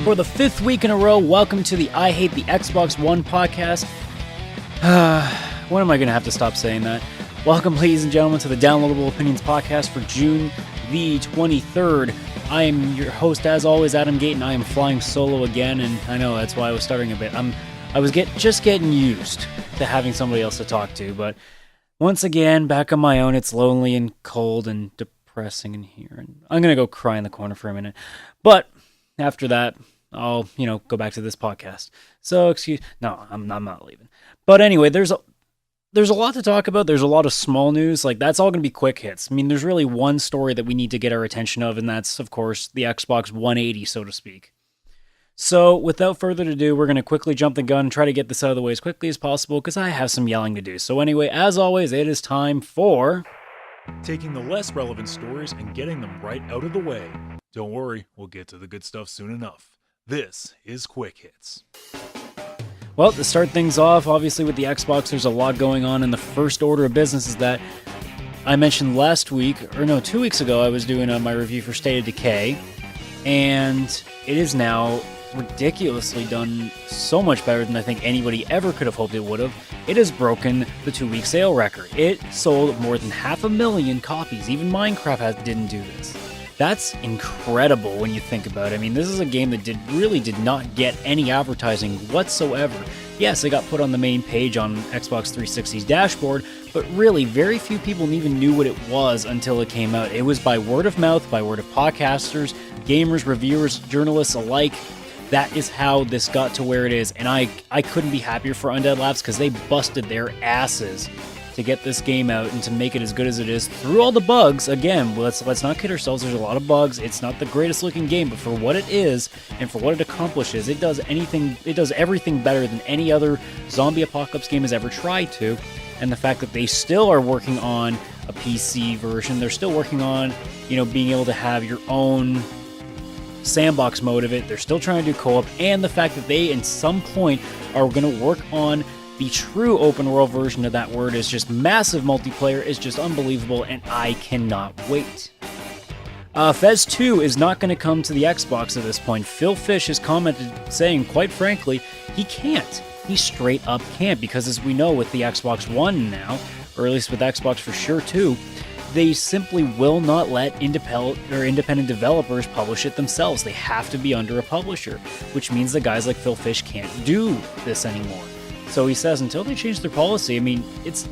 For the fifth week in a row, welcome to the I Hate the Xbox One podcast. When am I going to have to stop saying that? Welcome, ladies and gentlemen, to the DLOpinions podcast for June the 23rd. I am your host, as always, Adam Gate, and I am flying solo again, and I know that's why I was starting a bit. I was just getting used to having somebody else to talk to, but once again, back on my own, it's lonely and cold and depressing in here, and I'm going to go cry in the corner for a minute. But after that, I'll, go back to this podcast. So, no, I'm not leaving. But anyway, there's a lot to talk about. There's a lot of small news. That's all going to be quick hits. I mean, there's really one story that we need to get our attention of, and that's, of course, the Xbox 180, so to speak. So, without further ado, we're going to quickly jump the gun and try to get this out of the way as quickly as possible, because I have some yelling to do. So anyway, as always, it is time for taking the less relevant stories and getting them right out of the way. Don't worry, we'll get to the good stuff soon enough. This is Quick Hits. Well, to start things off, obviously with the Xbox, there's a lot going on, and the first order of business is that I mentioned 2 weeks ago, I was doing my review for State of Decay, and it is now ridiculously done so much better than I think anybody ever could have hoped it would have. It has broken the 2-week sale record. It sold more than 500,000 copies. Even Minecraft didn't do this. That's incredible when you think about it. I mean, this is a game that really did not get any advertising whatsoever. Yes, it got put on the main page on Xbox 360's dashboard, but really, very few people even knew what it was until it came out. It was by word of mouth, by word of podcasters, gamers, reviewers, journalists alike. That is how this got to where it is, and I couldn't be happier for Undead Labs because they busted their asses to get this game out and to make it as good as it is through all the bugs. Again, let's not kid ourselves, there's a lot of bugs. It's not the greatest looking game, but for what it is and for what it accomplishes, it does everything better than any other zombie apocalypse game has ever tried to. And the fact that they still are working on a PC version, they're still working on, being able to have your own sandbox mode of it. They're still trying to do co-op, and the fact that they, in some point, are going to work on the true open world version of that word is just massive multiplayer, is just unbelievable, and I cannot wait. Fez 2 is not going to come to the Xbox at this point. Phil Fish has commented saying, quite frankly, he can't. He straight up can't, because as we know with the Xbox One now, or at least with Xbox for sure too, they simply will not let independent developers publish it themselves. They have to be under a publisher, which means that guys like Phil Fish can't do this anymore. So he says until they change their policy, I mean, it's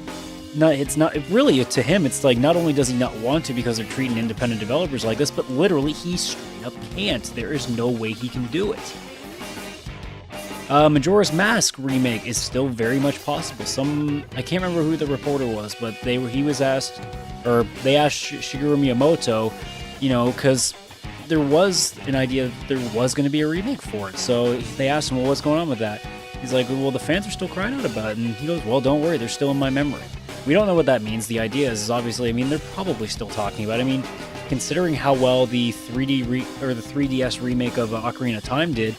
not really to him, it's like not only does he not want to because they're treating independent developers like this, but literally he straight up can't. There is no way he can do it. Majora's Mask remake is still very much possible. I can't remember who the reporter was, but they asked Shigeru Miyamoto, because there was an idea that there was going to be a remake for it. So they asked him, well, what's going on with that? He's like, well, the fans are still crying out about it. And he goes, well, don't worry, they're still in my memory. We don't know what that means. The idea is obviously, they're probably still talking about it. Considering how well the 3DS remake of Ocarina of Time did,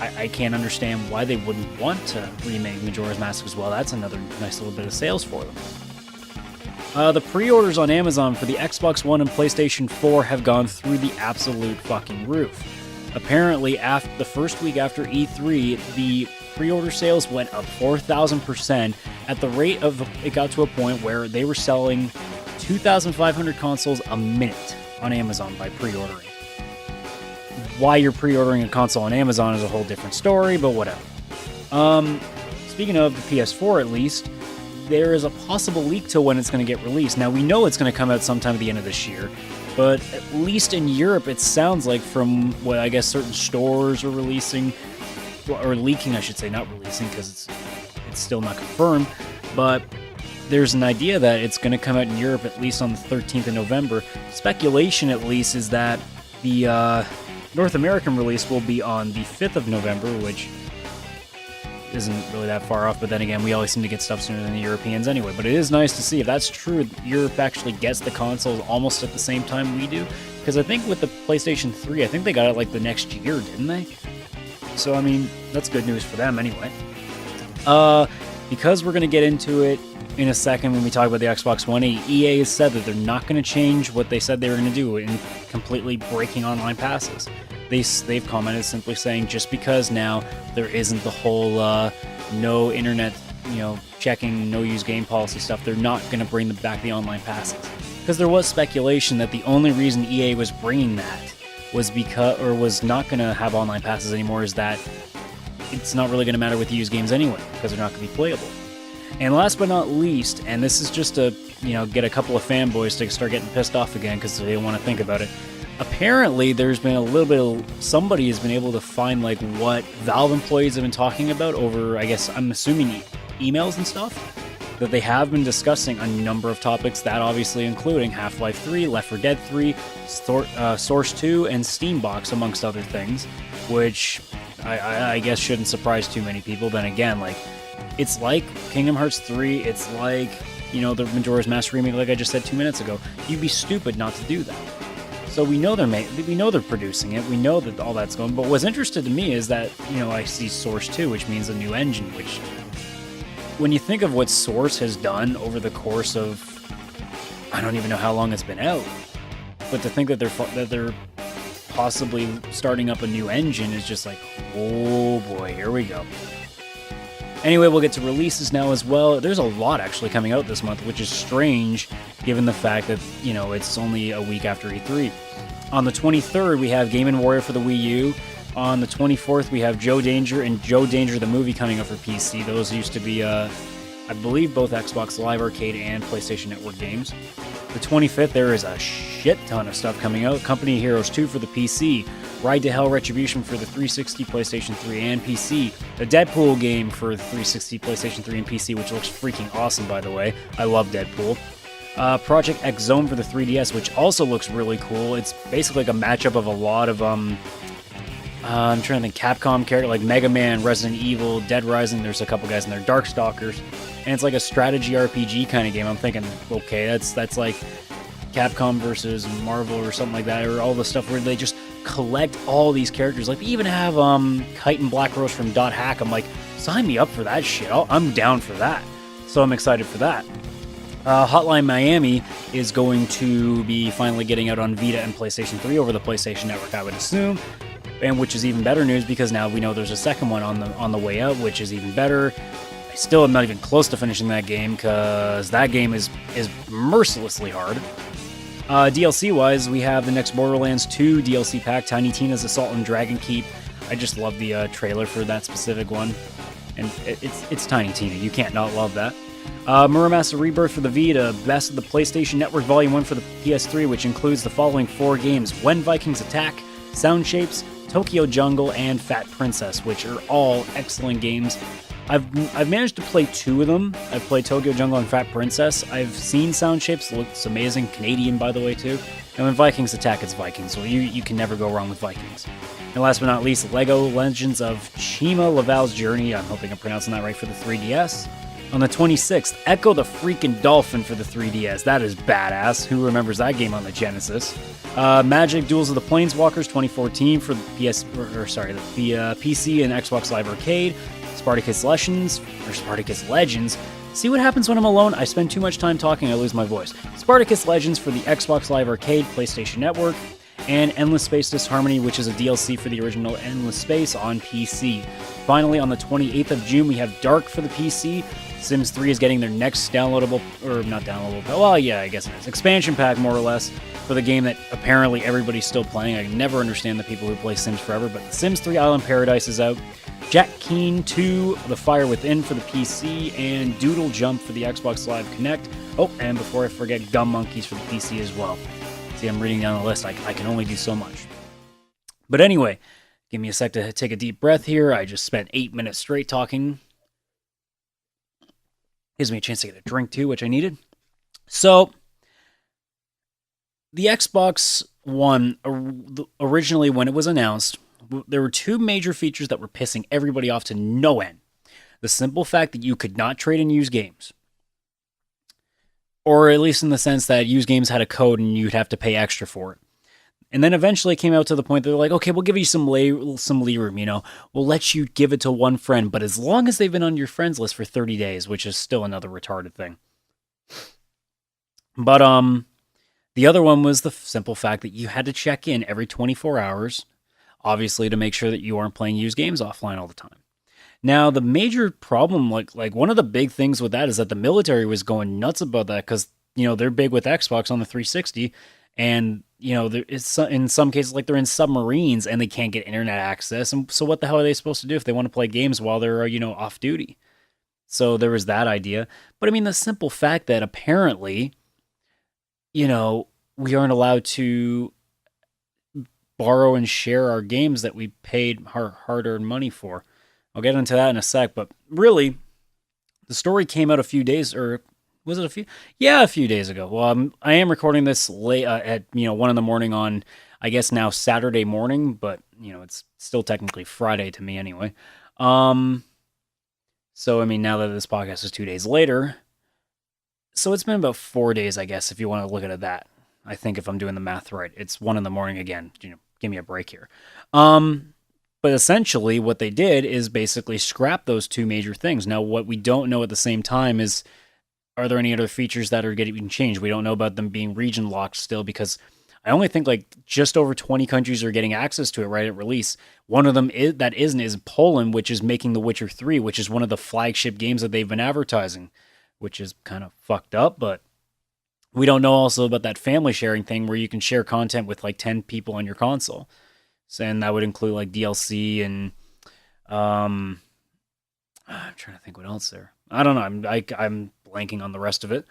I can't understand why they wouldn't want to remake Majora's Mask as well. That's another nice little bit of sales for them. The pre-orders on Amazon for the Xbox One and PlayStation 4 have gone through the absolute fucking roof. Apparently, after the first week after E3, the pre-order sales went up 4,000% at the rate of, it got to a point where they were selling 2,500 consoles a minute on Amazon by pre-ordering. Why you're pre-ordering a console on Amazon is a whole different story, but whatever. Speaking of the PS4 at least, there is a possible leak to when it's going to get released. Now, we know it's going to come out sometime at the end of this year, but at least in Europe, it sounds like from what I guess certain stores are releasing, or leaking, I should say, not releasing, because it's still not confirmed, but there's an idea that it's going to come out in Europe at least on the 13th of November. Speculation, at least, is that the North American release will be on the 5th of November, which isn't really that far off, but then again, we always seem to get stuff sooner than the Europeans anyway. But it is nice to see if that's true. Europe actually gets the consoles almost at the same time we do, because I think with the PlayStation 3, I think they got it like the next year, didn't they? So I mean, that's good news for them anyway. Because we're going to get into it in a second when we talk about the Xbox One, EA has said that they're not going to change what they said they were going to do in completely breaking online passes. They've commented simply saying just because now there isn't the whole no internet, checking, no use game policy stuff, they're not going to bring back the online passes. Because there was speculation that the only reason EA was bringing that was was not going to have online passes anymore is that it's not really going to matter with used games anyway, because they're not going to be playable. And last but not least, and this is just to, get a couple of fanboys to start getting pissed off again because they don't want to think about it. Apparently, there's been a little bit of, somebody has been able to find like what Valve employees have been talking about over, I guess, I'm assuming emails and stuff, that they have been discussing a number of topics, that obviously including Half-Life 3, Left 4 Dead 3, Source 2, and Steambox, amongst other things, which I guess shouldn't surprise too many people. Then again, like, it's like Kingdom Hearts 3, it's like, the Majora's Mask remake, like I just said 2 minutes ago. You'd be stupid not to do that. So we know they're producing it, we know that all that's going, but what's interesting to me is that, I see Source 2, which means a new engine, which, when you think of what Source has done over the course of, I don't even know how long it's been out, but to think that they're possibly starting up a new engine is just like, oh boy, here we go. Anyway, we'll get to releases now as well. There's a lot actually coming out this month, which is strange given the fact that, it's only a week after E3. On the 23rd, we have Game & Warrior for the Wii U. On the 24th, we have Joe Danger and Joe Danger the Movie coming up for PC. Those used to be, I believe, both Xbox Live Arcade and PlayStation Network games. The 25th, there is a shit ton of stuff coming out. Company of Heroes 2 for the PC. Ride to Hell Retribution for the 360, PlayStation 3, and PC. The Deadpool game for the 360, PlayStation 3, and PC, which looks freaking awesome, by the way. I love Deadpool. Project X Zone for the 3DS, which also looks really cool. It's basically like a matchup of a lot of, I'm trying to think, Capcom characters, like Mega Man, Resident Evil, Dead Rising, there's a couple guys in there, Darkstalkers, and it's like a strategy RPG kind of game. I'm thinking, okay, that's like Capcom versus Marvel or something like that, or all the stuff where they just collect all these characters. Like, they even have Kite and Black Rose from Dot Hack. I'm like, sign me up for that shit. I'm down for that. So I'm excited for that. Hotline Miami is going to be finally getting out on Vita and PlayStation 3 over the PlayStation Network, I would assume. And which is even better news because now we know there's a second one on the way out, which is even better. I still am not even close to finishing that game because that game is mercilessly hard. DLC-wise, we have the next Borderlands 2 DLC pack, Tiny Tina's Assault on Dragon Keep. I just love the trailer for that specific one. And it's Tiny Tina. You can't not love that. Muramasa Rebirth for the Vita, Best of the PlayStation Network Volume 1 for the PS3, which includes the following 4 games: When Vikings Attack, Sound Shapes, Tokyo Jungle, and Fat Princess, which are all excellent games. I've managed to play 2 of them. I've played Tokyo Jungle and Fat Princess. I've seen Sound Shapes, looks amazing. Canadian, by the way, too. And when Vikings Attack, it's Vikings, so you can never go wrong with Vikings. And last but not least, Lego Legends of Chima Laval's Journey. I'm hoping I'm pronouncing that right for the 3DS. On the 26th, Echo the Freaking Dolphin for the 3DS. That is badass. Who remembers that game on the Genesis? Magic Duels of the Planeswalkers 2014 for the PC and Xbox Live Arcade. Spartacus Legends. See what happens when I'm alone? I spend too much time talking, I lose my voice. Spartacus Legends for the Xbox Live Arcade, PlayStation Network, and Endless Space Disharmony, which is a DLC for the original Endless Space on PC. Finally, on the 28th of June, we have Dark for the PC. Sims 3 is getting their next downloadable, or not downloadable, well, yeah, I guess it is, expansion pack, more or less, for the game that apparently everybody's still playing. I never understand the people who play Sims forever, but Sims 3 Island Paradise is out. Jack Keen 2, The Fire Within for the PC, and Doodle Jump for the Xbox Live Connect. Oh, and before I forget, Gum Monkeys for the PC as well. See, I'm reading down the list. I can only do so much. But anyway, give me a sec to take a deep breath here. I just spent 8 minutes straight talking. Gives me a chance to get a drink too, which I needed. So, the Xbox One, originally when it was announced, there were 2 major features that were pissing everybody off to no end. The simple fact that you could not trade in used games, or at least in the sense that used games had a code and you'd have to pay extra for it. And then eventually it came out to the point that they're like, okay, we'll give you some lee room, We'll let you give it to one friend, but as long as they've been on your friends list for 30 days, which is still another retarded thing. But the other one was the simple fact that you had to check in every 24 hours, obviously to make sure that you aren't playing used games offline all the time. Now, the major problem, like one of the big things with that is that the military was going nuts about that because, they're big with Xbox on the 360, and, in some cases, like they're in submarines and they can't get internet access. And so what the hell are they supposed to do if they want to play games while they're, off duty? So there was that idea. But I mean, the simple fact that apparently, we aren't allowed to borrow and share our games that we paid our hard-earned money for. I'll get into that in a sec, but really, the story came out a few days, or was it a few? Yeah, a few days ago. Well, I am recording this late at 1 a.m. on, I guess now Saturday morning, but it's still technically Friday to me anyway. So I mean, now that this podcast is 2 days later, so it's been about 4 days, I guess, if you want to look at it that. I think if I'm doing the math right, it's 1 a.m. again. Give me a break here. But essentially, what they did is basically scrap those two major things. Now, what we don't know at the same time is, are there any other features that are getting changed? We don't know about them being region locked still, because I only think like just over 20 countries are getting access to it right at release. One of them is Poland, which is making The Witcher 3, which is one of the flagship games that they've been advertising, which is kind of fucked up, but we don't know also about that family sharing thing where you can share content with like 10 people on your console. And that would include like DLC and I'm trying to think what else there. I don't know. I'm blanking on the rest of it.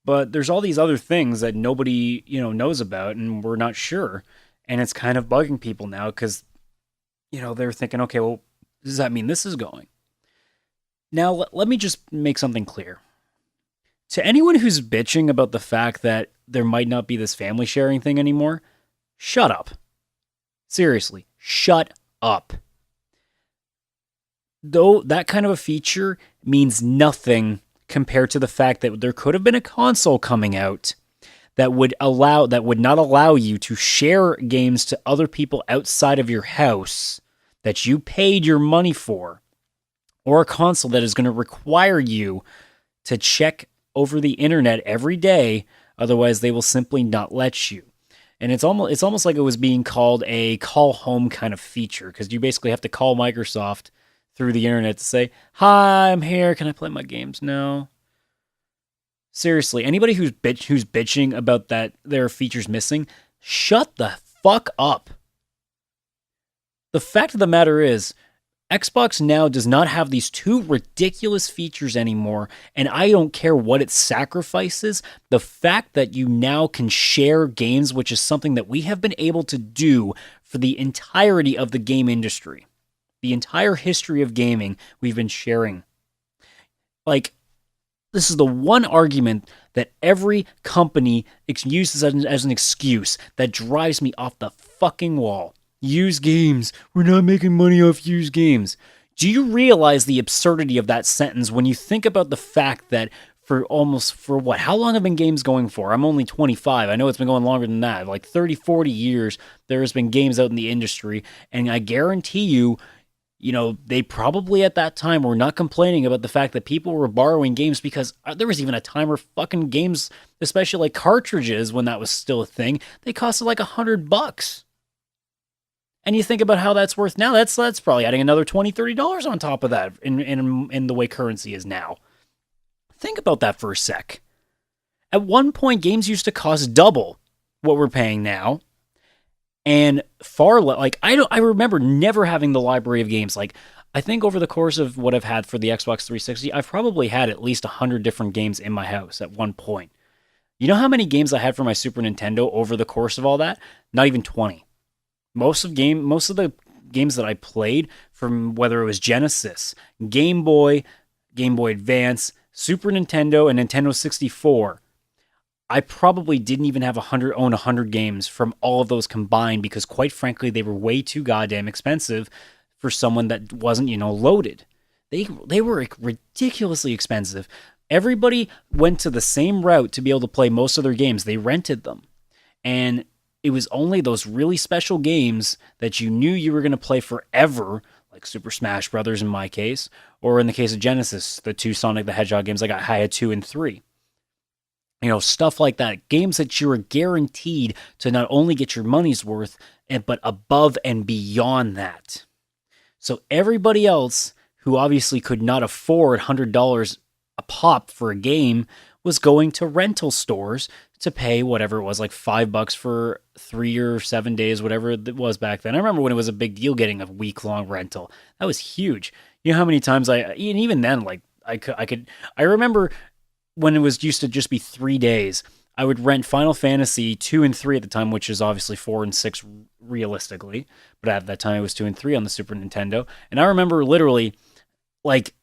But there's all these other things that nobody, knows about and we're not sure. And it's kind of bugging people now because, they're thinking, okay, well, does that mean this is going? Now, let me just make something clear. To anyone who's bitching about the fact that there might not be this family sharing thing anymore, shut up. Seriously, shut up. Though that kind of a feature means nothing compared to the fact that there could have been a console coming out that would not allow you to share games to other people outside of your house that you paid your money for, or a console that is going to require you to check over the internet every day, otherwise they will simply not let you. And it's almost like it was being called a call home kind of feature, because you basically have to call Microsoft through the internet to say, "Hi, I'm here. Can I play my games?" No. Seriously, anybody who's bitching about that there are features missing, shut the fuck up. The fact of the matter is, Xbox now does not have these two ridiculous features anymore, and I don't care what it sacrifices. The fact that you now can share games, which is something that we have been able to do for the entirety of the game industry. The entire history of gaming, we've been sharing. Like, this is the one argument that every company uses as an excuse that drives me off the fucking wall. Used games. We're not making money off used games. Do you realize the absurdity of that sentence when you think about the fact that for what? How long have been games going for? I'm only 25. I know it's been going longer than that. Like 30, 40 years, there has been games out in the industry. And I guarantee you, they probably at that time were not complaining about the fact that people were borrowing games, because there was even a time where fucking games, especially like cartridges, when that was still a thing, they costed like $100. And you think about how that's worth now, that's probably adding another $20, $30 on top of that in the way currency is now. Think about that for a sec. At one point, games used to cost double what we're paying now. And far less, like, I remember never having the library of games. Like, I think over the course of what I've had for the Xbox 360, I've probably had at least 100 different games in my house at one point. You know how many games I had for my Super Nintendo over the course of all that? Not even 20. Most of the games that I played, from whether it was Genesis, Game Boy Advance, Super Nintendo, and Nintendo 64, I probably didn't even own 100 games from all of those combined, because quite frankly, they were way too goddamn expensive for someone that wasn't, loaded. They were like ridiculously expensive. Everybody went to the same route to be able to play most of their games. They rented them. And it was only those really special games that you knew you were going to play forever, like Super Smash Brothers in my case, or in the case of Genesis, the two Sonic the Hedgehog games I had 2 and 3. Stuff like that. Games that you were guaranteed to not only get your money's worth, but above and beyond that. So everybody else who obviously could not afford $100 a pop for a game was going to rental stores to pay whatever it was, like $5 for 3 or 7 days, whatever it was back then. I remember when it was a big deal getting a week-long rental. That was huge. You know how many times and even then, like I remember when it was used to just be 3 days, I would rent Final Fantasy 2 and 3 at the time, which is obviously 4 and 6 realistically, but at that time it was 2 and 3 on the Super Nintendo. And I remember literally like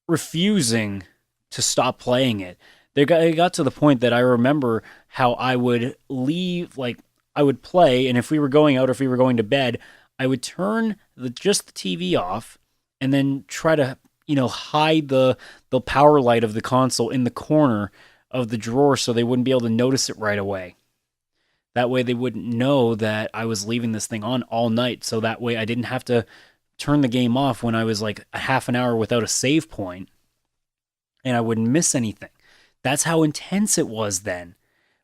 refusing to stop playing it. It got to the point that I remember how I would leave, like I would play, and if we were going out or if we were going to bed, I would turn just the TV off and then try to, hide the power light of the console in the corner of the drawer so they wouldn't be able to notice it right away. That way they wouldn't know that I was leaving this thing on all night, so that way I didn't have to turn the game off when I was like a half an hour without a save point, and I wouldn't miss anything. That's how intense it was then,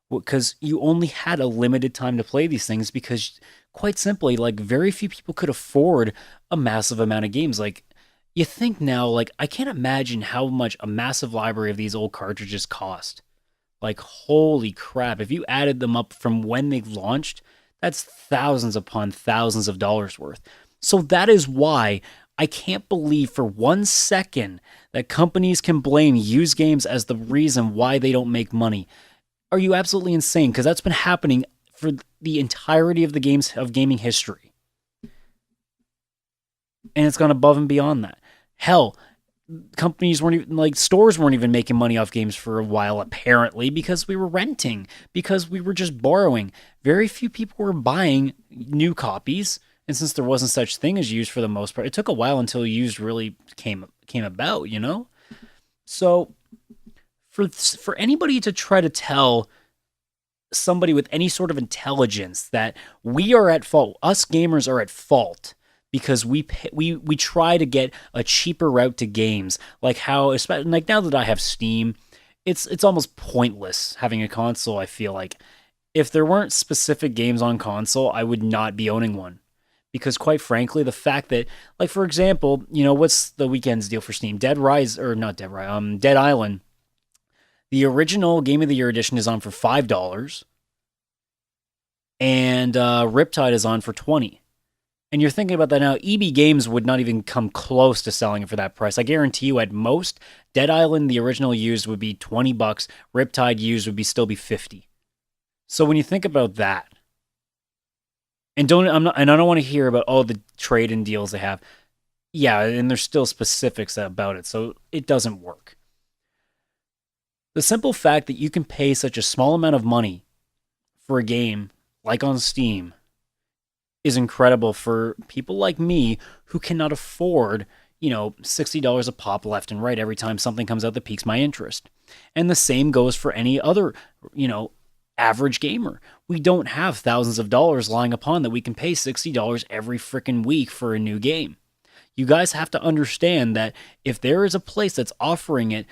because you only had a limited time to play these things because, quite simply, like very few people could afford a massive amount of games. Like, you think now, like, I can't imagine how much a massive library of these old cartridges cost. Like, holy crap. If you added them up from when they launched, that's thousands upon thousands of dollars worth. So that is why I can't believe for 1 second that companies can blame used games as the reason why they don't make money. Are you absolutely insane? Because that's been happening for the entirety of gaming history. And it's gone above and beyond that. Hell, companies weren't even, like, stores weren't even making money off games for a while, apparently, because we were renting, because we were just borrowing. Very few people were buying new copies, and since there wasn't such thing as used for the most part, it took a while until used really came about, So, for anybody to try to tell somebody with any sort of intelligence that we are at fault, us gamers are at fault, because we try to get a cheaper route to games, like how, especially like now that I have Steam, it's almost pointless having a console. I feel like if there weren't specific games on console, I would not be owning one, because quite frankly, the fact that, like, for example, what's the weekend's deal for Steam? Dead Island. The original Game of the Year edition is on for $5, and Riptide is on for $20. And you're thinking about that now, EB Games would not even come close to selling it for that price. I guarantee you, at most, Dead Island, the original used, would be $20. Riptide used would still be $50. So when you think about that, I don't want to hear about all the trade-in deals they have. Yeah, and there's still specifics about it, so it doesn't work. The simple fact that you can pay such a small amount of money for a game, like on Steam, is incredible for people like me who cannot afford, $60 a pop left and right every time something comes out that piques my interest. And the same goes for any other, average gamer. We don't have thousands of dollars lying upon that we can pay $60 every freaking week for a new game. You guys have to understand that if there is a place that's offering it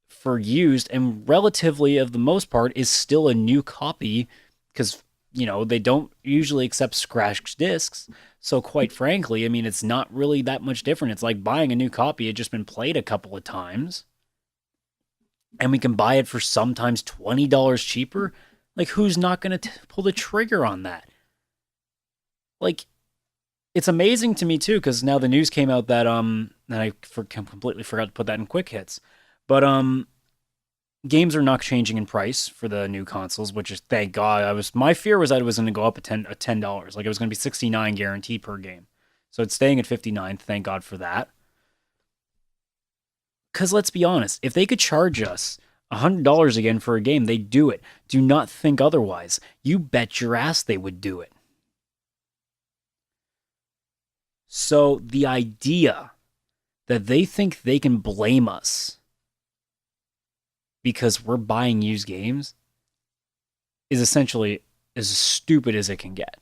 for used, and relatively of the most part is still a new copy, because they don't usually accept scratched discs. So quite frankly, I mean, it's not really that much different. It's like buying a new copy. It's just been played a couple of times, and we can buy it for sometimes $20 cheaper. Like, who's not going to pull the trigger on that? Like, it's amazing to me too, because now the news came out that and I completely forgot to put that in quick hits, but games are not changing in price for the new consoles, which is, thank God. My fear was that it was going to go up $10. Like, it was going to be $69 guaranteed per game. So it's staying at $59. Thank God for that. Because let's be honest, if they could charge us $100 again for a game, they'd do it. Do not think otherwise. You bet your ass they would do it. So the idea that they think they can blame us because we're buying used games is essentially as stupid as it can get.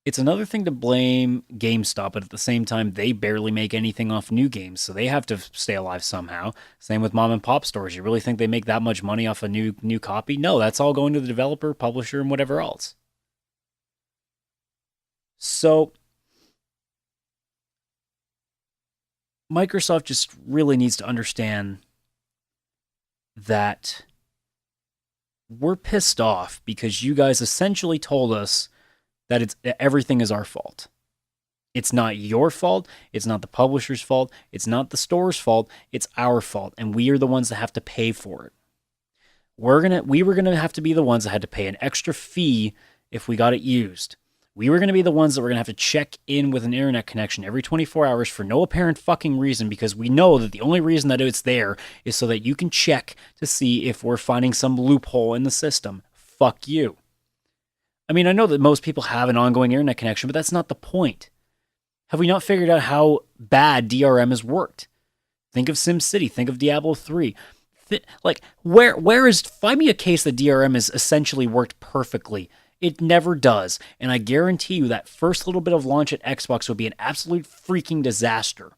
It's another thing to blame GameStop, but at the same time, they barely make anything off new games, so they have to stay alive somehow. Same with mom and pop stores. You really think they make that much money off a new copy? No, that's all going to the developer, publisher, and whatever else. So Microsoft just really needs to understand that we're pissed off because you guys essentially told us that everything is our fault. It's not your fault. It's not the publisher's fault. It's not the store's fault. It's our fault, and we are the ones that have to pay for it. We were gonna have to be the ones that had to pay an extra fee if we got it used. We were gonna be the ones that were gonna have to check in with an internet connection every 24 hours for no apparent fucking reason, because we know that the only reason that it's there is so that you can check to see if we're finding some loophole in the system. Fuck you. I mean, I know that most people have an ongoing internet connection, but that's not the point. Have we not figured out how bad DRM has worked? Think of SimCity. Think of Diablo 3. Find me a case that DRM has essentially worked perfectly. It never does. And I guarantee you that first little bit of launch at Xbox would be an absolute freaking disaster.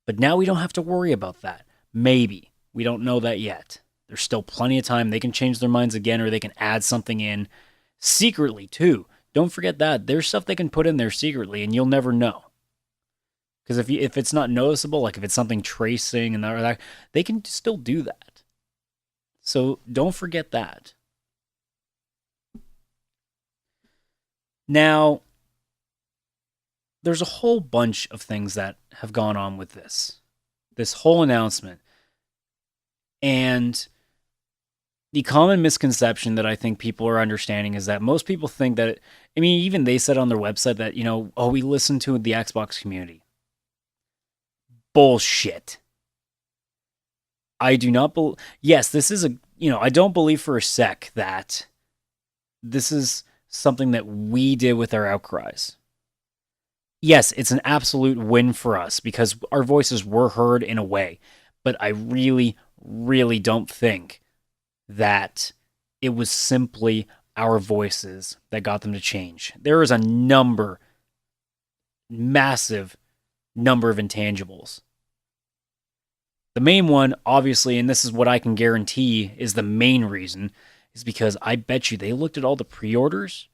But now we don't have to worry about that. Maybe. We don't know that yet. There's still plenty of time. They can change their minds again, or they can add something in secretly, too. Don't forget that. There's stuff they can put in there secretly, and you'll never know. Because if it's not noticeable, like if it's something tracing and that, they can still do that. So don't forget that. Now, there's a whole bunch of things that have gone on with this whole announcement. And the common misconception that I think people are understanding is that most people think that, even they said on their website that, we listen to the Xbox community. Bullshit. I do not believe, yes, this is I don't believe for a sec that this is something that we did with our outcries. Yes, it's an absolute win for us because our voices were heard in a way, but I really, really don't think that it was simply our voices that got them to change. There is a massive number of intangibles. The main one, obviously, and this is what I can guarantee is the main reason, is because I bet you they looked at all the pre-orders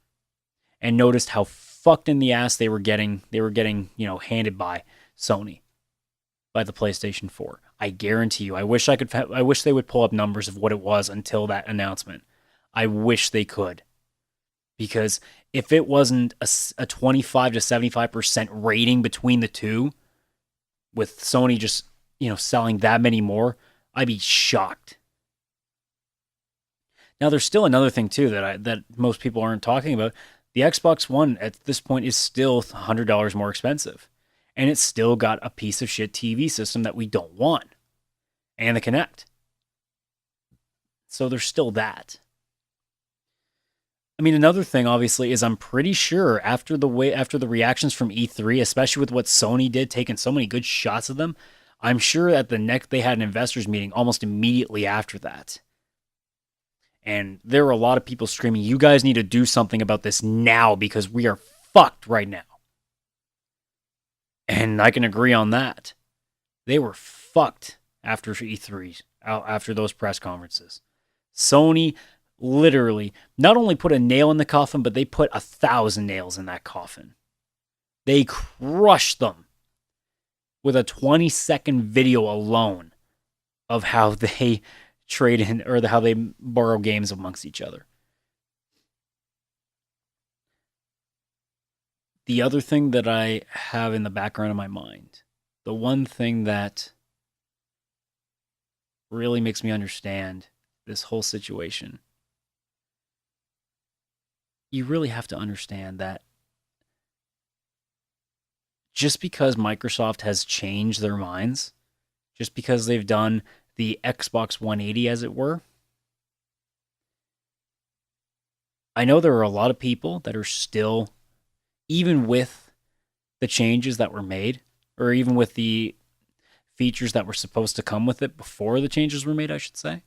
and noticed how fucked in the ass they were getting, handed by Sony, by the PlayStation 4. I guarantee you. I wish they would pull up numbers of what it was until that announcement. I wish they could. Because if it wasn't a 25 to 75% rating between the two, with Sony just, selling that many more, I'd be shocked. Now, there's still another thing, too, that most people aren't talking about. The Xbox One, at this point, is still $100 more expensive. And it's still got a piece of shit TV system that we don't want. And the Kinect. So there's still that. Another thing, obviously, is I'm pretty sure after the reactions from E3, especially with what Sony did, taking so many good shots of them, I'm sure at they had an investors meeting almost immediately after that. And there were a lot of people screaming, you guys need to do something about this now because we are fucked right now. And I can agree on that. They were fucked after E3, after those press conferences. Sony literally not only put a nail in the coffin, but they put 1,000 nails in that coffin. They crushed them with a 20-second video alone of how they trade in, or how they borrow games amongst each other. The other thing that I have in the background of my mind, the one thing that really makes me understand this whole situation, you really have to understand that just because Microsoft has changed their minds, just because they've done the Xbox 180, as it were, I know there are a lot of people that are still, even with the changes that were made, or even with the features that were supposed to come with it before the changes were made, I should say,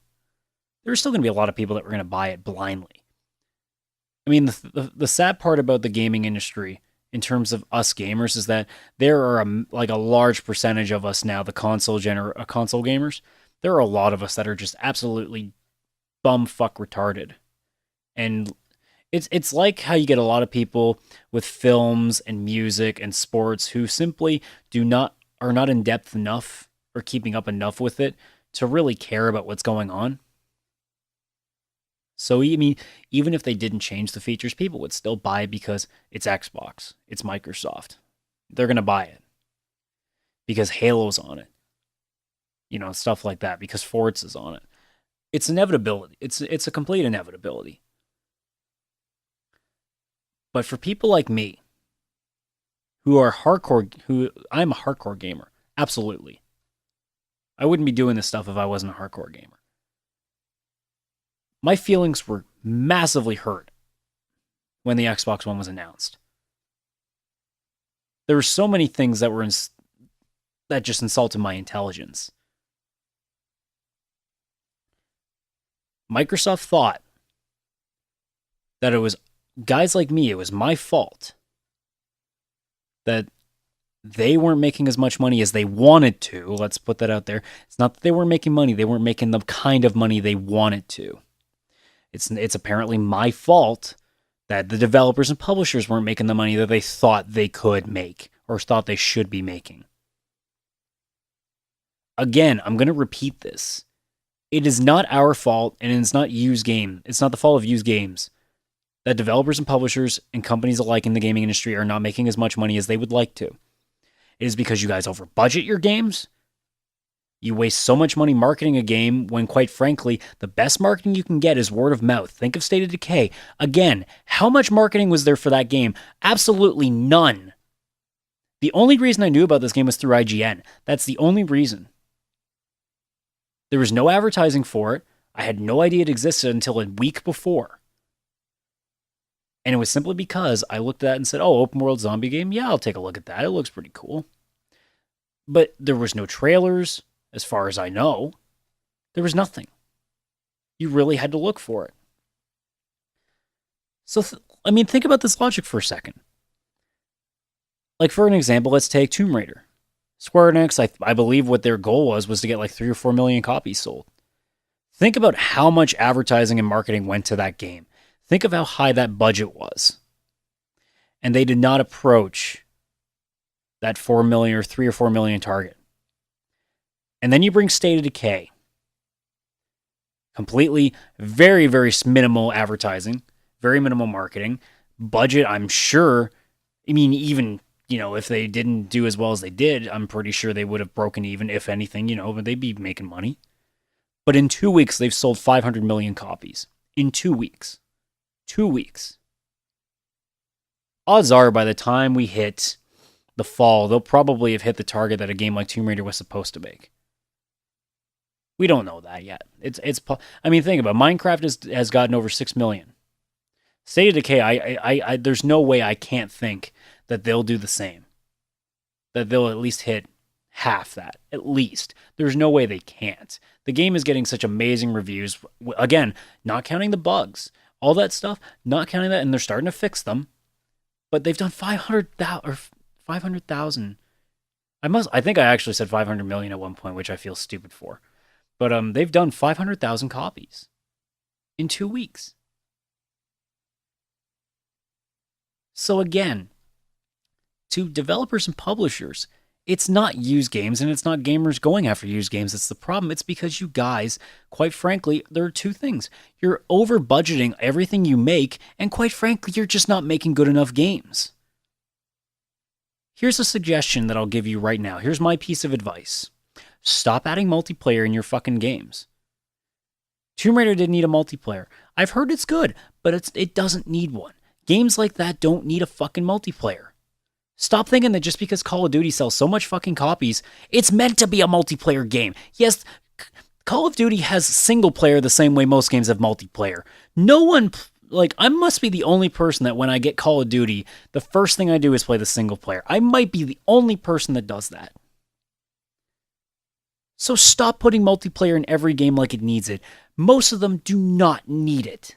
there were still going to be a lot of people that were going to buy it blindly. I mean, the sad part about the gaming industry in terms of us gamers is that there are a large percentage of us now, the console gamers. There are a lot of us that are just absolutely bumfuck retarded, and it's like how you get a lot of people with films and music and sports who simply are not in depth enough or keeping up enough with it to really care about what's going on. So, I mean, even if they didn't change the features, people would still buy it because it's Xbox, it's Microsoft. They're going to buy it because Halo's on it. Stuff like that, because Forza's on it. It's inevitability. It's a complete inevitability. But for people like me, I'm a hardcore gamer, absolutely. I wouldn't be doing this stuff if I wasn't a hardcore gamer. My feelings were massively hurt when the Xbox One was announced. There were so many things that just insulted my intelligence. Microsoft thought that it was guys like me, it was my fault that they weren't making as much money as they wanted to. Let's put that out there. It's not that they weren't making money. They weren't making the kind of money they wanted to. It's apparently my fault that the developers and publishers weren't making the money that they thought they could make or thought they should be making. Again, I'm going to repeat this. It is not our fault, and it's not It's not the fault of used games that developers and publishers and companies alike in the gaming industry are not making as much money as they would like to. It is because you guys over budget your games. You waste so much money marketing a game when, quite frankly, the best marketing you can get is word of mouth. Think of State of Decay. Again, how much marketing was there for that game? Absolutely none. The only reason I knew about this game was through IGN. That's the only reason. There was no advertising for it. I had no idea it existed until a week before. And it was simply because I looked at it and said, oh, open world zombie game? Yeah, I'll take a look at that. It looks pretty cool. But there was no trailers. As far as I know, there was nothing. You really had to look for it. So, think about this logic for a second. Like, for an example, let's take Tomb Raider. Square Enix, I believe what their goal was to get like 3 or 4 million copies sold. Think about how much advertising and marketing went to that game. Think of how high that budget was. And they did not approach that 4 million or 3 or 4 million target. And then you bring State of Decay. Completely, very, very minimal advertising, very minimal marketing. Budget, I'm sure, even, if they didn't do as well as they did, I'm pretty sure they would have broken even, if anything, but they'd be making money. But in 2 weeks, they've sold 500 million copies. In 2 weeks. 2 weeks. Odds are, by the time we hit the fall, they'll probably have hit the target that a game like Tomb Raider was supposed to make. We don't know that yet. Think about it. Minecraft has gotten over 6 million. State of Decay, I there's no way I can't think that they'll do the same. That they'll at least hit half that. At least. There's no way they can't. The game is getting such amazing reviews. Again, not counting the bugs. All that stuff, not counting that, and they're starting to fix them. But they've done 500,000. I think I actually said 500 million at one point, which I feel stupid for. But they've done 500,000 copies in 2 weeks. So again, to developers and publishers, it's not used games and it's not gamers going after used games. It's the problem. It's because you guys, quite frankly, there are two things. You're over budgeting everything you make, and quite frankly, you're just not making good enough games. Here's a suggestion that I'll give you right now. Here's my piece of advice. Stop adding multiplayer in your fucking games. Tomb Raider didn't need a multiplayer. I've heard it's good, but it doesn't need one. Games like that don't need a fucking multiplayer. Stop thinking that just because Call of Duty sells so much fucking copies, it's meant to be a multiplayer game. Yes, Call of Duty has single player the same way most games have multiplayer. No one like, I must be the only person that when I get Call of Duty, the first thing I do is play the single player. I might be the only person that does that. So stop putting multiplayer in every game like it needs it. Most of them do not need it.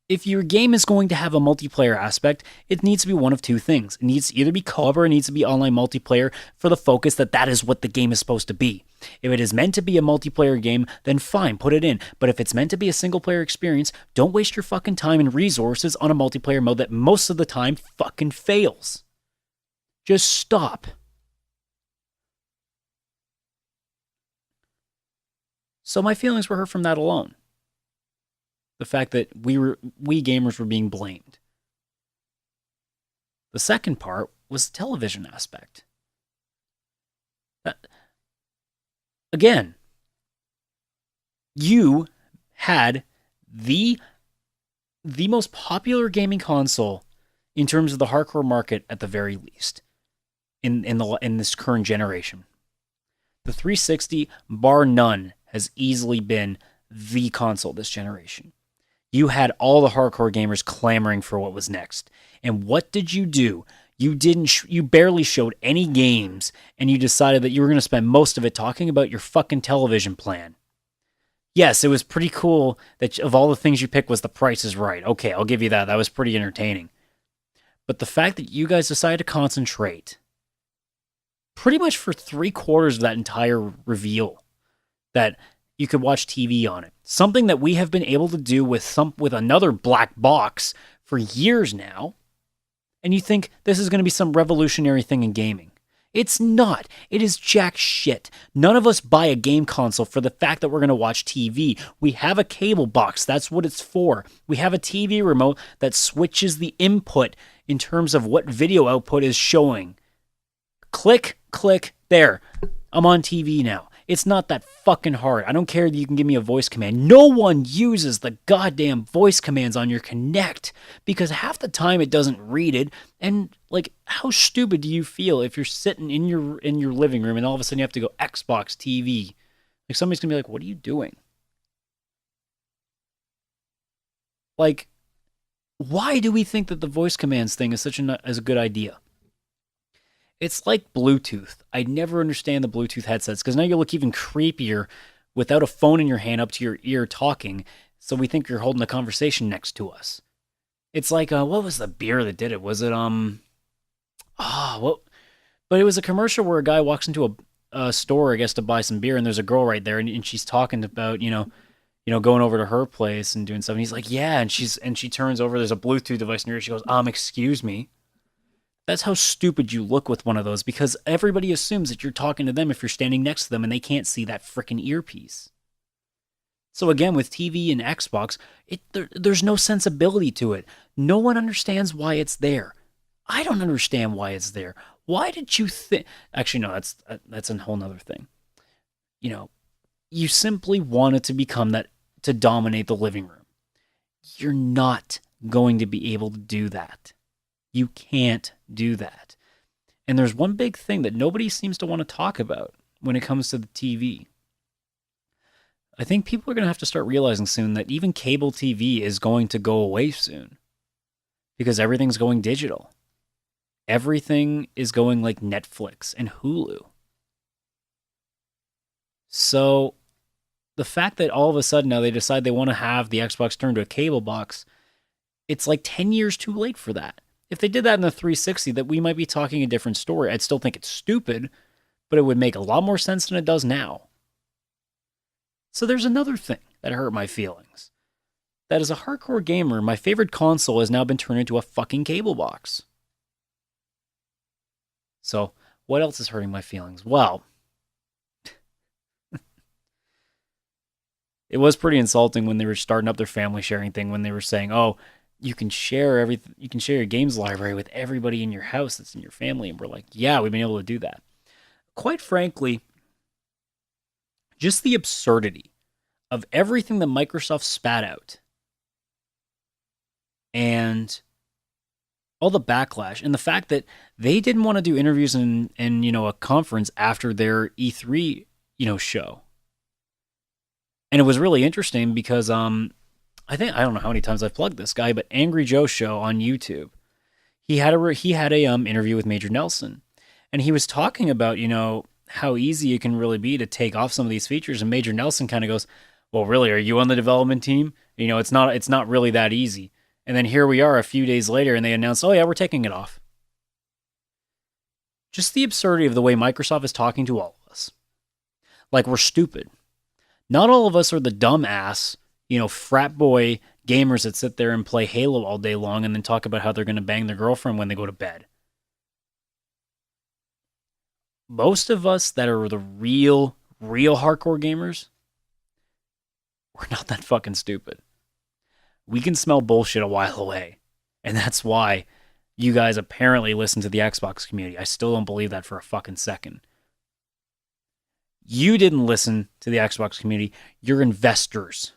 If your game is going to have a multiplayer aspect, it needs to be one of two things. It needs to either be co-op or it needs to be online multiplayer for the focus that that is what the game is supposed to be. If it is meant to be a multiplayer game, then fine, put it in. But if it's meant to be a single player experience, don't waste your fucking time and resources on a multiplayer mode that most of the time fucking fails. Just stop. So my feelings were hurt from that alone. The fact that we gamers were being blamed. The second part was the television aspect. Again, you had the most popular gaming console in terms of the hardcore market at the very least in this current generation. The 360, bar none, has easily been the console this generation. You had all the hardcore gamers clamoring for what was next. And what did you do? You barely showed any games, and you decided that you were going to spend most of it talking about your fucking television plan. Yes, it was pretty cool that of all the things you picked was The Price is Right. Okay, I'll give you that. That was pretty entertaining. But the fact that you guys decided to concentrate pretty much for 3/4 of that entire reveal that you could watch TV on it. Something that we have been able to do with another black box for years now. And you think this is going to be some revolutionary thing in gaming. It's not. It is jack shit. None of us buy a game console for the fact that we're going to watch TV. We have a cable box. That's what it's for. We have a TV remote that switches the input in terms of what video output is showing. Click, click, there. I'm on TV now. It's not that fucking hard. I don't care that you can give me a voice command. No one uses the goddamn voice commands on your Kinect because half the time it doesn't read it. And like, how stupid do you feel if you're sitting in your living room and all of a sudden you have to go Xbox TV? Like, somebody's gonna be like, "What are you doing?" Like, why do we think that the voice commands thing is such a good idea? It's like Bluetooth. I never understand the Bluetooth headsets because now you look even creepier without a phone in your hand up to your ear talking, so we think you're holding a conversation next to us. It's like, what was the beer that did it? Was it, what? But it was a commercial where a guy walks into a store, I guess, to buy some beer, and there's a girl right there, and she's talking about, going over to her place and doing stuff, and he's like, yeah, and she turns over, there's a Bluetooth device in her ear, she goes, excuse me. That's how stupid you look with one of those because everybody assumes that you're talking to them if you're standing next to them and they can't see that freaking earpiece. So again, with TV and Xbox, there's no sensibility to it. No one understands why it's there. I don't understand why it's there. Why did you think... Actually, no, that's a whole nother thing. You simply wanted to become that, to dominate the living room. You're not going to be able to do that. You can't do that. And there's one big thing that nobody seems to want to talk about when it comes to the TV. I think people are going to have to start realizing soon that even cable TV is going to go away soon. Because everything's going digital. Everything is going like Netflix and Hulu. So the fact that all of a sudden now they decide they want to have the Xbox turn to a cable box, it's like 10 years too late for that. If they did that in the 360, that we might be talking a different story. I'd still think it's stupid, but it would make a lot more sense than it does now. So there's another thing that hurt my feelings. That as a hardcore gamer, my favorite console has now been turned into a fucking cable box. So what else is hurting my feelings? Well, it was pretty insulting when they were starting up their family sharing thing, when they were saying, you can share everything. You can share your games library with everybody in your house that's in your family. And we're like, yeah, we've been able to do that. Quite frankly, just the absurdity of everything that Microsoft spat out and all the backlash and the fact that they didn't want to do interviews and a conference after their E3, show. And it was really interesting because, I don't know how many times I've plugged this guy, but Angry Joe Show on YouTube. He had a interview with Major Nelson, and he was talking about how easy it can really be to take off some of these features. And Major Nelson kind of goes, "Well, really, are you on the development team? It's not really that easy." And then here we are a few days later, and they announced, "Oh yeah, we're taking it off." Just the absurdity of the way Microsoft is talking to all of us, like we're stupid. Not all of us are the dumbass, frat boy gamers that sit there and play Halo all day long and then talk about how they're going to bang their girlfriend when they go to bed. Most of us that are the real hardcore gamers, we're not that fucking stupid. We can smell bullshit a while away. And that's why you guys apparently listen to the Xbox community. I still don't believe that for a fucking second. You didn't listen to the Xbox community. Your investors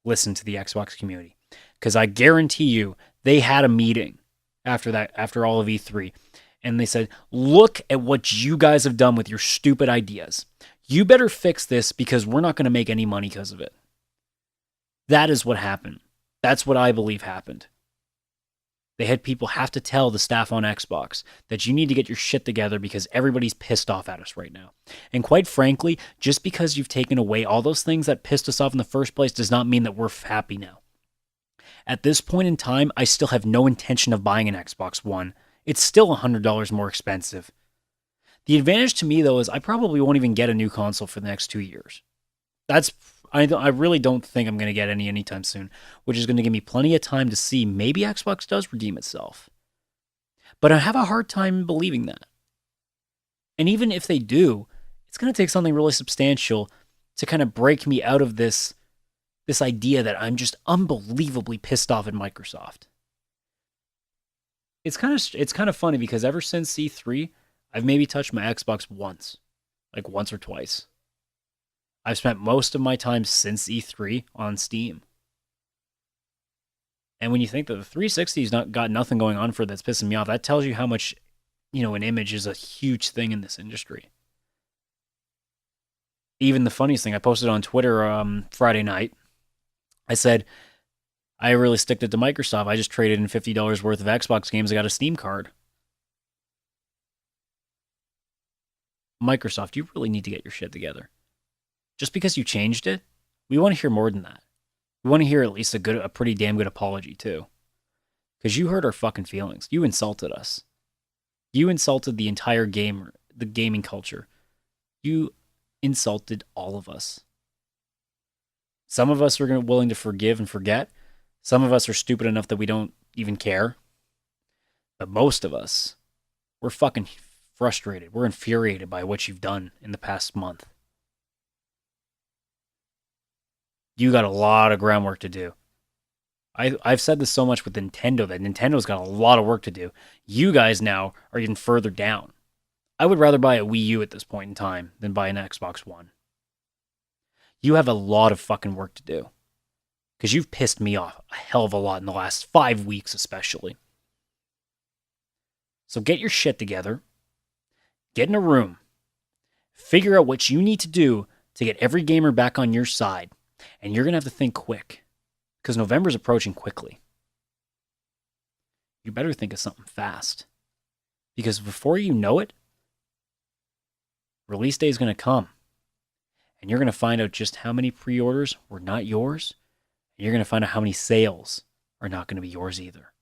listened to the Xbox community. Because I guarantee you, they had a meeting after all of E3. And they said, look at what you guys have done with your stupid ideas. You better fix this because we're not going to make any money because of it. That is what happened. That's what I believe happened. They had people have to tell the staff on Xbox that you need to get your shit together because everybody's pissed off at us right now. And quite frankly, just because you've taken away all those things that pissed us off in the first place does not mean that we're happy now. At this point in time, I still have no intention of buying an Xbox One. It's still $100 more expensive. The advantage to me, though, is I probably won't even get a new console for the next 2 years. I really don't think I'm going to get any anytime soon, which is going to give me plenty of time to see maybe Xbox does redeem itself. But I have a hard time believing that. And even if they do, it's going to take something really substantial to kind of break me out of this idea that I'm just unbelievably pissed off at Microsoft. It's kind of funny because ever since E3, I've maybe touched my Xbox once or twice. I've spent most of my time since E3 on Steam. And when you think that the 360's got nothing going on for it that's pissing me off, that tells you how much, an image is a huge thing in this industry. Even the funniest thing, I posted on Twitter Friday night. I said, I really stick it to Microsoft. I just traded in $50 worth of Xbox games. I got a Steam card. Microsoft, you really need to get your shit together. Just because you changed it, we want to hear more than that. We want to hear at least a pretty damn good apology too. Because you hurt our fucking feelings. You insulted us. You insulted the entire the gaming culture. You insulted all of us. Some of us are willing to forgive and forget. Some of us are stupid enough that we don't even care. But most of us, we're fucking frustrated. We're infuriated by what you've done in the past month. You got a lot of groundwork to do. I've said this so much with Nintendo that Nintendo's got a lot of work to do. You guys now are even further down. I would rather buy a Wii U at this point in time than buy an Xbox One. You have a lot of fucking work to do. Because you've pissed me off a hell of a lot in the last 5 weeks especially. So get your shit together. Get in a room. Figure out what you need to do to get every gamer back on your side. And you're going to have to think quick. Because November's approaching quickly. You better think of something fast. Because before you know it, release day is going to come. And you're going to find out just how many pre-orders were not yours. And you're going to find out how many sales are not going to be yours either.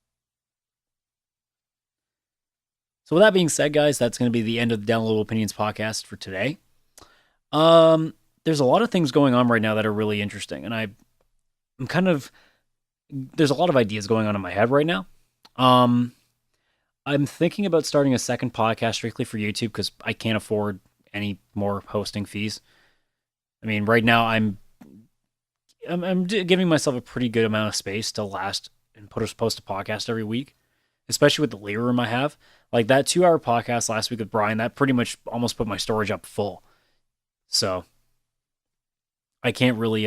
So with that being said, guys, that's going to be the end of the Downloadable Opinions podcast for today. There's a lot of things going on right now that are really interesting. And there's a lot of ideas going on in my head right now. I'm thinking about starting a second podcast strictly for YouTube because I can't afford any more hosting fees. I mean, right now I'm giving myself a pretty good amount of space to last and post a podcast every week, especially with the labor room I have. Like that 2-hour podcast last week with Brian, that pretty much almost put my storage up full. So I can't really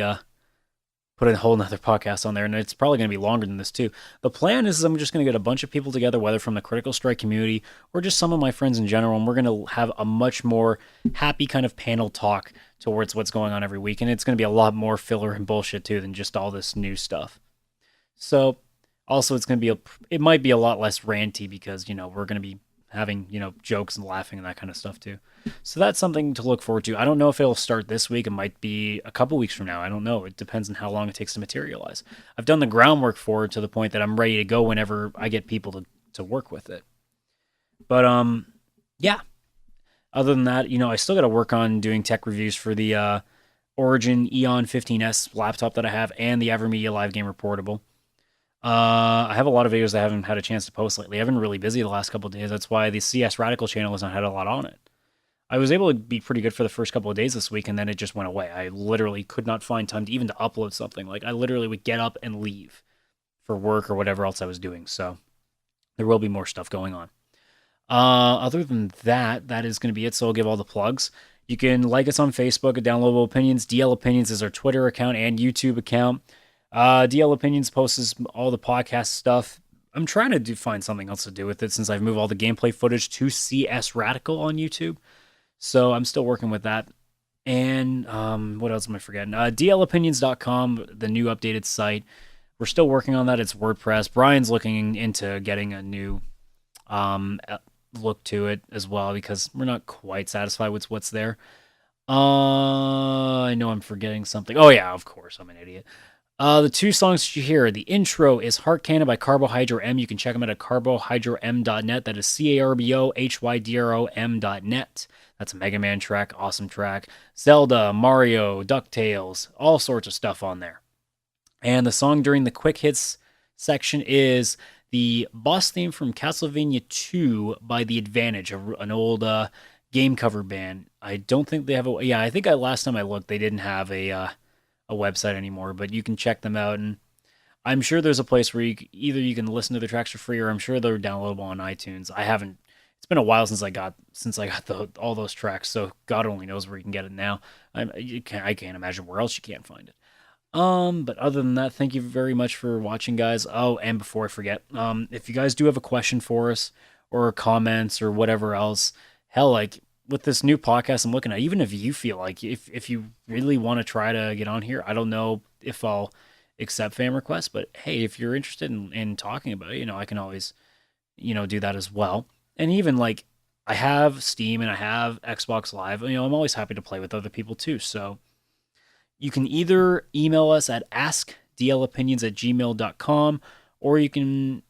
put a whole nother podcast on there, and it's probably going to be longer than this too. The plan is I'm just going to get a bunch of people together, whether from the Critical Strike community or just some of my friends in general, and we're going to have a much more happy kind of panel talk towards what's going on every week, and it's going to be a lot more filler and bullshit too than just all this new stuff. So also it's going to be it might be a lot less ranty because, we're going to be having, jokes and laughing and that kind of stuff too. So that's something to look forward to. I don't know if it'll start this week. It might be a couple weeks from now. I don't know. It depends on how long it takes to materialize. I've done the groundwork for it to the point that I'm ready to go whenever I get people to work with it. But yeah. Other than that, I still got to work on doing tech reviews for the Origin Eon 15S laptop that I have and the AverMedia Live Gamer Portable. I have a lot of videos I haven't had a chance to post lately. I've been really busy the last couple of days. That's why the CS Radical channel has not had a lot on it. I was able to be pretty good for the first couple of days this week, and then it just went away. I literally could not find time to even to upload something. Like, I literally would get up and leave for work or whatever else I was doing. So there will be more stuff going on. Other than that, that is going to be it. So I'll give all the plugs. You can like us on Facebook at DLOpinions. DLOpinions is our Twitter account and YouTube account. DLOpinions posts all the podcast stuff. I'm trying to find something else to do with it since I've moved all the gameplay footage to CS Radical on YouTube. So I'm still working with that. And what else am I forgetting? DLOpinions.com, the new updated site. We're still working on that. It's WordPress. Brian's looking into getting a new look to it as well because we're not quite satisfied with what's there. I know I'm forgetting something. Oh yeah, of course, I'm an idiot. The two songs that you hear, the intro is Heart Cannon by Carbohydro M. You can check them out at carbohydrom.net. That is CARBOHYDROM.net. That's a Mega Man track, awesome track. Zelda, Mario, DuckTales, all sorts of stuff on there. And the song during the quick hits section is the boss theme from Castlevania 2 by The Advantage, an old game cover band. I don't think they have a... Yeah, I think last time I looked, they didn't have a website anymore, but you can check them out, and I'm sure there's a place where you can listen to the tracks for free, or I'm sure they're downloadable on iTunes. I haven't... It's been a while since I got all those tracks, so God only knows where you can get it now. I can't imagine where else you can't find it. But other than that, thank you very much for watching, guys. Oh, and before I forget, if you guys do have a question for us or comments or whatever else, hell, like with this new podcast I'm looking at, even if you feel like if you really want to try to get on here, I don't know if I'll accept fan requests, but hey, if you're interested in talking about it, I can always, do that as well. And even like I have Steam and I have Xbox Live, I'm always happy to play with other people too. So you can either email us at askdlopinions@gmail.com, or you can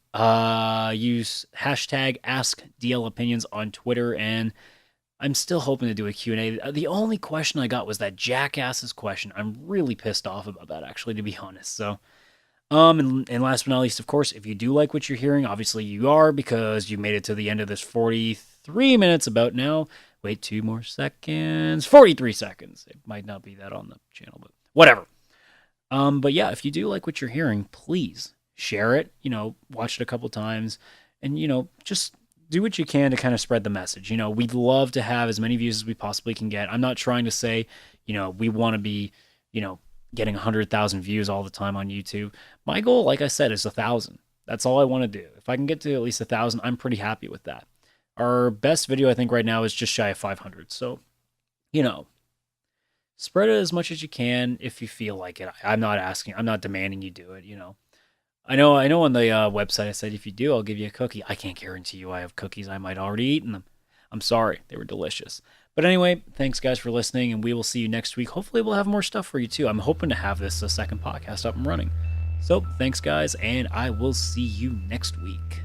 use hashtag AskDLOpinions on Twitter, and I'm still hoping to do a Q&A. The only question I got was that Jackass's question. I'm really pissed off about that, actually, to be honest. So, and last but not least, of course, if you do like what you're hearing, obviously you are, because you made it to the end of this 43 minutes about now. Wait 2 more seconds. 43 seconds. It might not be that on the channel, but whatever. But yeah, if you do like what you're hearing, please share it, watch it a couple times, and, just do what you can to kind of spread the message. We'd love to have as many views as we possibly can get. I'm not trying to say, we want to be, getting 100,000 views all the time on YouTube. My goal, like I said, is 1,000. That's all I want to do. If I can get to at least 1,000, I'm pretty happy with that. Our best video, I think, right now is just shy of 500. So, spread it as much as you can if you feel like it. I'm not demanding you do it, I know on the website I said if you do, I'll give you a cookie. I can't guarantee you I have cookies. I might already eaten them. I'm sorry. They were delicious. But anyway, thanks guys for listening, and we will see you next week. Hopefully we'll have more stuff for you too. I'm hoping to have this second podcast up and running. So thanks guys, and I will see you next week.